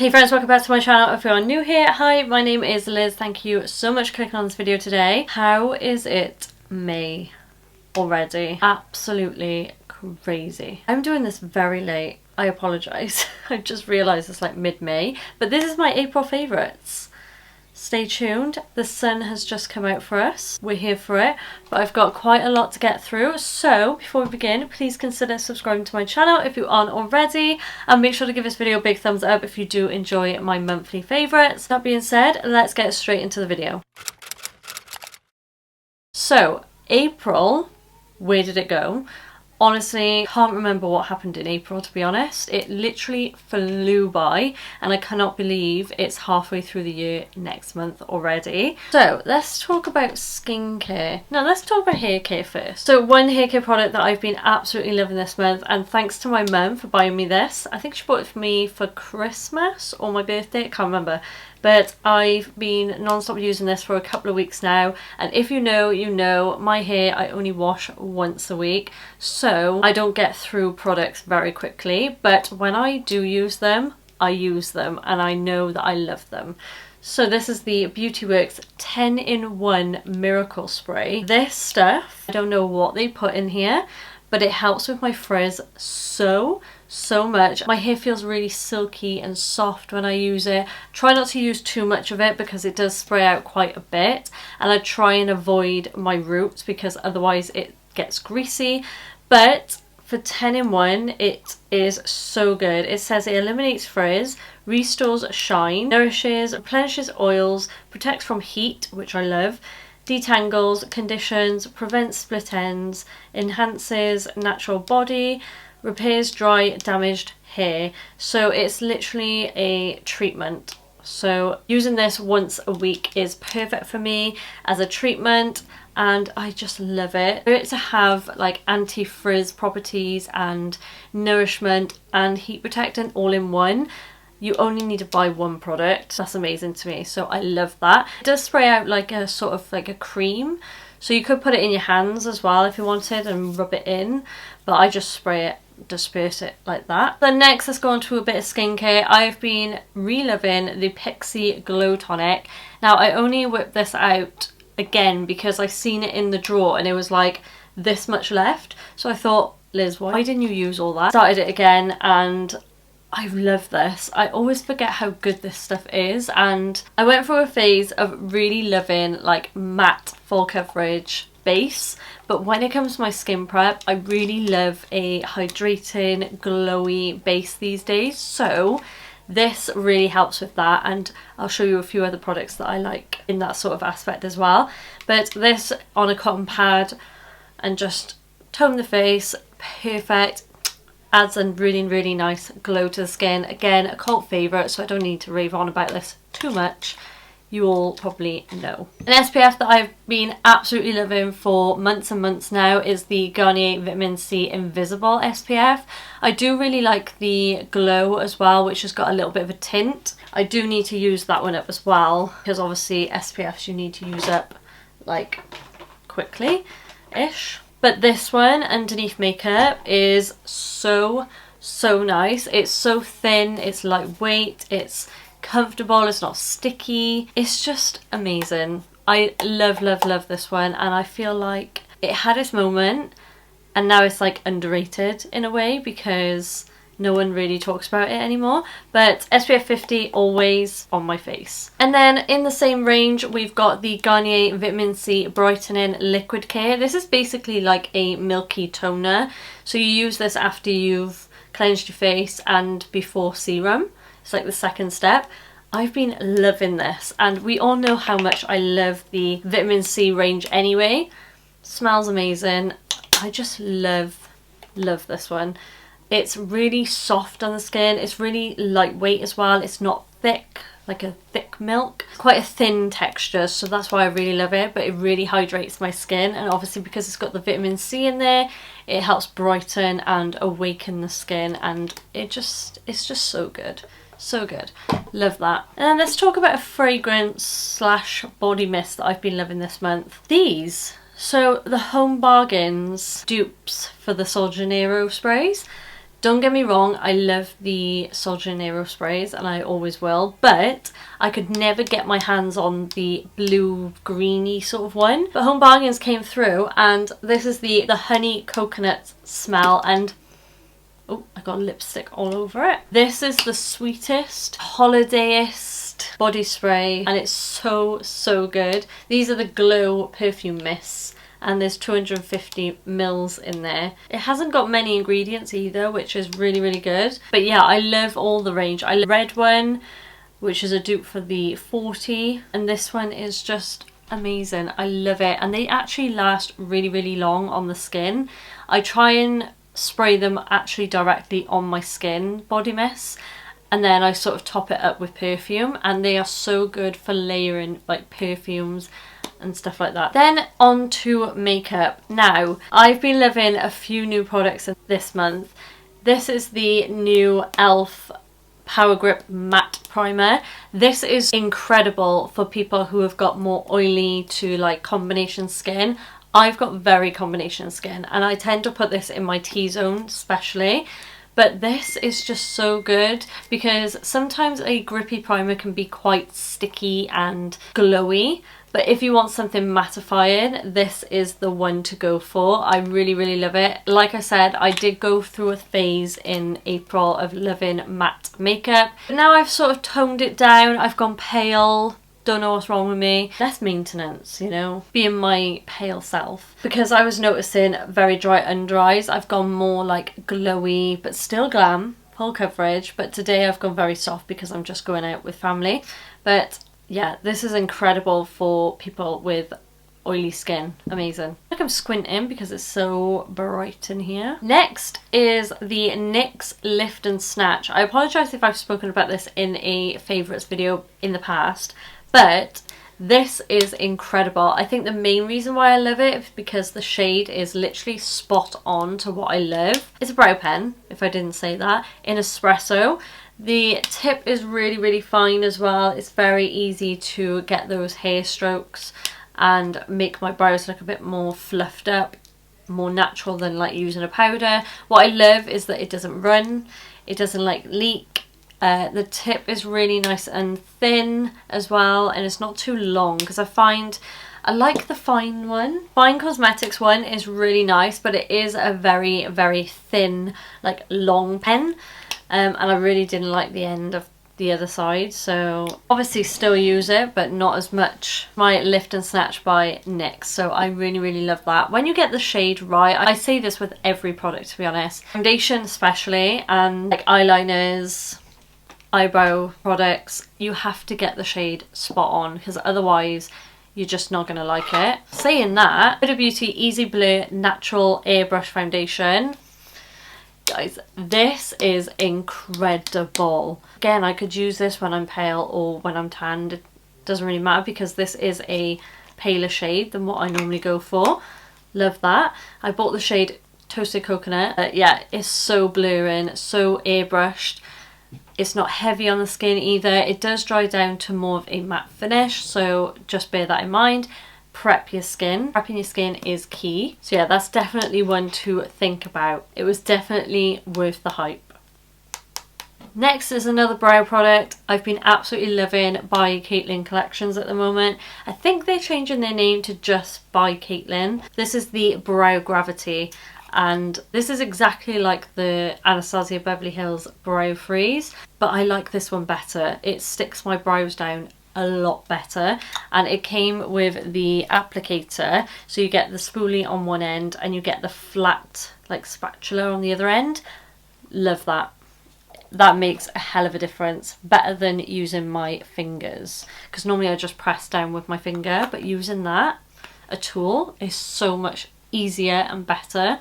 Hey friends, welcome back to my channel. If you are new here, hi, my name is Liz. Thank you so much for clicking on this video today. How is it May already? Absolutely crazy. I'm doing this very late. I apologise. I just realised it's like mid-May, but this is my April favourites. Stay tuned. The sun has just come out for us. We're here for it, but I've got quite a lot to get through. So before we begin, please consider subscribing to my channel if you aren't already, and make sure to give this video a big thumbs up if you do enjoy my monthly favourites. That being said, let's get straight into the video. So April, where did it go? Honestly, can't remember what happened in April, to be honest. It literally flew by, and I cannot believe it's halfway through the year next month already. So let's talk about skincare. No, let's talk about hair care first. So one hair care product that I've been absolutely loving this month, and thanks to my mum for buying me this. I think she bought it for me for Christmas or my birthday, I can't remember. But I've been non-stop using this for a couple of weeks now, and if you know, you know, my hair I only wash once a week, so I don't get through products very quickly, but when I do use them, I use them and I know that I love them. So this is the Beauty Works 10-in-1 Miracle Spray. This stuff, I don't know what they put in here, but it helps with my frizz so much. My hair feels really silky and soft when I use it. Try not to use too much of it because it does spray out quite a bit, and I try and avoid my roots because otherwise it gets greasy. But for 10-in-1 it is so good. It says it eliminates frizz, restores shine, nourishes, replenishes oils, protects from heat, which I love, detangles, conditions, prevents split ends, enhances natural body, repairs dry, damaged hair. So it's literally a treatment. So using this once a week is perfect for me as a treatment, and I just love it. For it to have like anti-frizz properties and nourishment and heat protectant all in one, you only need to buy one product. That's amazing to me, so I love that. It does spray out like a sort of like a cream, so you could put it in your hands as well if you wanted and rub it in, but I just spray it, disperse it like that. Then next, let's go on to a bit of skincare. I've been re-loving the Pixi Glow Tonic. Now I only whipped this out again because I seen it in the drawer and it was like this much left, so I thought, Liz, why didn't you use all that? Started it again and I love this. I always forget how good this stuff is, and I went through a phase of really loving like matte full coverage base, but when it comes to my skin prep, I really love a hydrating glowy base these days, so this really helps with that, and I'll show you a few other products that I like in that sort of aspect as well. But this on a cotton pad and just tone the face, perfect. Adds a really nice glow to the skin. Again, a cult favourite, so I don't need to rave on about this too much. You all probably know. An SPF that I've been absolutely loving for months and months now is the Garnier Vitamin C Invisible SPF. I do really like the Glow as well, which has got a little bit of a tint. I do need to use that one up as well, because obviously SPFs you need to use up like quickly-ish. But this one underneath makeup is so nice. It's so thin, it's lightweight, it's comfortable, it's not sticky. It's just amazing. I love this one, and I feel like it had its moment and now it's like underrated in a way because no one really talks about it anymore. But SPF 50 always on my face. And then in the same range we've got the Garnier Vitamin C Brightening Liquid Care. This is basically like a milky toner, so you use this after you've cleansed your face and before serum. It's like the second step. I've been loving this, and we all know how much I love the Vitamin C range anyway. Smells amazing. I just love this one. It's really soft on the skin, it's really lightweight as well, it's not thick, like a thick milk. It's quite a thin texture, so that's why I really love it, but it really hydrates my skin, and obviously because it's got the vitamin C in there, it helps brighten and awaken the skin, and it's just so good. So good. Love that. And then let's talk about a fragrance slash body mist that I've been loving this month. These. So the Home Bargains dupes for the Sol Janeiro sprays. Don't get me wrong, I love the Sol de Janeiro sprays and I always will, but I could never get my hands on the blue greeny sort of one. But Home Bargains came through, and this is the honey coconut smell, and oh, I got lipstick all over it. This is the sweetest, holidayest body spray, and it's so good. These are the Glow perfume mists, and there's 250 mils in there. It hasn't got many ingredients either, which is really good. But yeah, I love all the range. I love the red one, which is a dupe for the 40, and this one is just amazing. I love it, and they actually last really long on the skin. I try and spray them actually directly on my skin, body mist, and then I sort of top it up with perfume, and they are so good for layering like perfumes and stuff like that. Then on to makeup. Now, I've been loving a few new products this month. This is the new e.l.f. Power Grip Matte Primer. This is incredible for people who have got more oily to like combination skin. I've got very combination skin, and I tend to put this in my T-zone especially. But this is just so good, because sometimes a grippy primer can be quite sticky and glowy. But if you want something mattifying, this is the one to go for. I really love it. Like I said, I did go through a phase in April of loving matte makeup. But now I've sort of toned it down. I've gone pale. Don't know what's wrong with me. Less maintenance, you know, being my pale self. Because I was noticing very dry under eyes, I've gone more like glowy, but still glam, full coverage. But today I've gone very soft because I'm just going out with family. But yeah, this is incredible for people with oily skin. Amazing. Like I'm squinting because it's so bright in here. Next is the NYX Lift and Snatch. I apologise if I've spoken about this in a favourites video in the past, but this is incredible. I think the main reason why I love it is because the shade is literally spot on to what I love. It's a brow pen, if I didn't say that, in espresso. The tip is really fine as well. It's very easy to get those hair strokes and make my brows look a bit more fluffed up, more natural than like using a powder. What I love is that it doesn't run, it doesn't like leak. The tip is really nice and thin as well, and it's not too long, because I like the Fine one. Fine Cosmetics one is really nice, but it is a very thin, like long pen. And I really didn't like the end of the other side, so obviously still use it, but not as much. My Lift and Snatch by NYX, so I really love that. When you get the shade right, I say this with every product to be honest, foundation especially, and like eyeliners, eyebrow products, you have to get the shade spot on, because otherwise you're just not going to like it. Saying that, Huda Beauty Easy Blur Natural Airbrush Foundation. Guys, this is incredible. Again, I could use this when I'm pale or when I'm tanned. It doesn't really matter, because this is a paler shade than what I normally go for. Love that. I bought the shade Toasted Coconut. Yeah, it's so blurring, so airbrushed. It's not heavy on the skin either. It does dry down to more of a matte finish, so just bear that in mind. Prep your skin. Prepping your skin is key. So yeah, that's definitely one to think about. It was definitely worth the hype. Next is another brow product I've been absolutely loving, by Caitlin Collections at the moment. I think they're changing their name to just by Caitlin. This is the Brow Gravity, and this is exactly like the Anastasia Beverly Hills Brow Freeze, but I like this one better. It sticks my brows down a lot better, and it came with the applicator, so you get the spoolie on one end and you get the flat like spatula on the other end. Love that. That makes a hell of a difference. Better than using my fingers, because normally I just press down with my finger, but using that, a tool, is so much easier and better.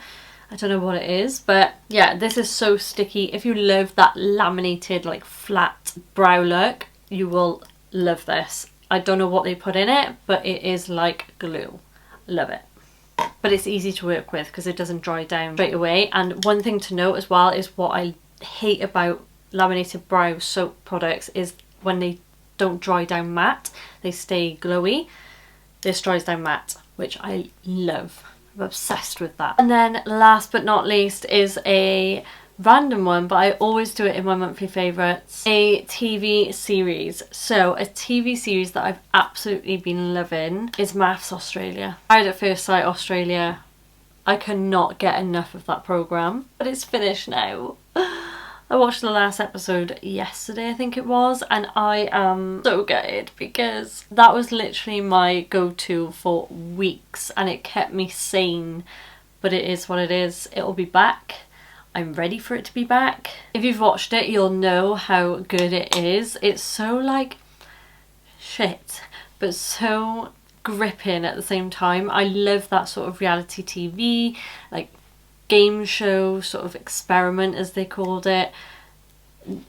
I don't know what it is, but yeah, this is so sticky. If you love that laminated like flat brow look, you will love this. I don't know what they put in it, but it is like glue. Love it. But it's easy to work with because it doesn't dry down straight away. And one thing to note as well is what I hate about laminated brow soap products is when they don't dry down matte, they stay glowy. This dries down matte, which I love. I'm obsessed with that. And then last but not least is a random one, but I always do it in my monthly favourites, a TV series. So a TV series that I've absolutely been loving is Maths Australia. Married at First Sight Australia. I cannot get enough of that programme, but it's finished now. I watched the last episode yesterday, I think it was, and I am so gutted because that was literally my go-to for weeks and it kept me sane, but it is what it is. It'll be back. I'm ready for it to be back. If you've watched it, you'll know how good it is. It's so like shit, but so gripping at the same time. I love that sort of reality TV, like game show sort of experiment as they called it.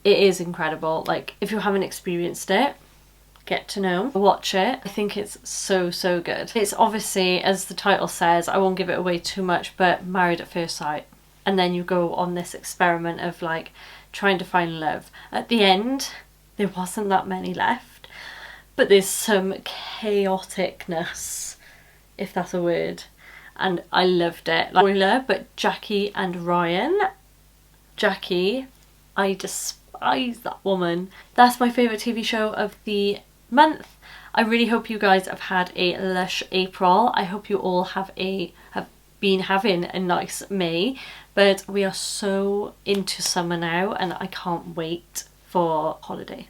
It is incredible. Like if you haven't experienced it, get to know, watch it. I think it's so good. It's obviously, as the title says, I won't give it away too much, but Married at First Sight. And then you go on this experiment of like trying to find love. At the end, there wasn't that many left, but there's some chaoticness, if that's a word, and I loved it. Like, spoiler, but Jackie and Ryan. Jackie, I despise that woman. That's my favourite TV show of the month. I really hope you guys have had a lush April. I hope you all have been having a nice May, but we are so into summer now and I can't wait for holiday.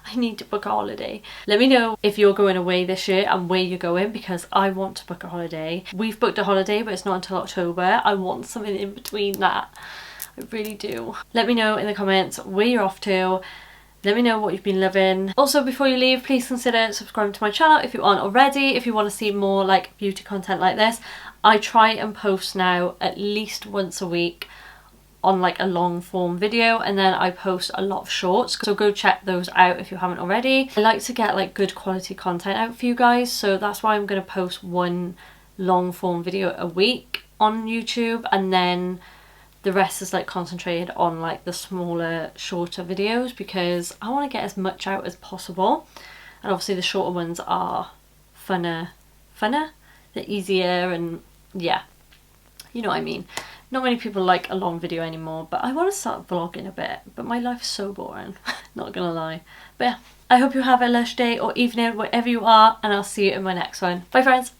I need to book a holiday. Let me know if you're going away this year and where you're going, because I want to book a holiday. We've booked a holiday, but it's not until October. I want something in between that. I really do. Let me know in the comments where you're off to. Let me know what you've been loving. Also, before you leave, please consider subscribing to my channel if you aren't already, if you want to see more like beauty content like this. I try and post now at least once a week on like a long form video, and then I post a lot of shorts, so go check those out if you haven't already. I like to get like good quality content out for you guys, so that's why I'm going to post one long form video a week on YouTube, and then the rest is like concentrated on like the smaller, shorter videos, because I want to get as much out as possible. And obviously the shorter ones are funner, they're easier, and yeah, you know what I mean. Not many people like a long video anymore, but I want to start vlogging a bit, but my life is so boring, not gonna lie. But yeah, I hope you have a lush day or evening wherever you are, and I'll see you in my next one. Bye friends!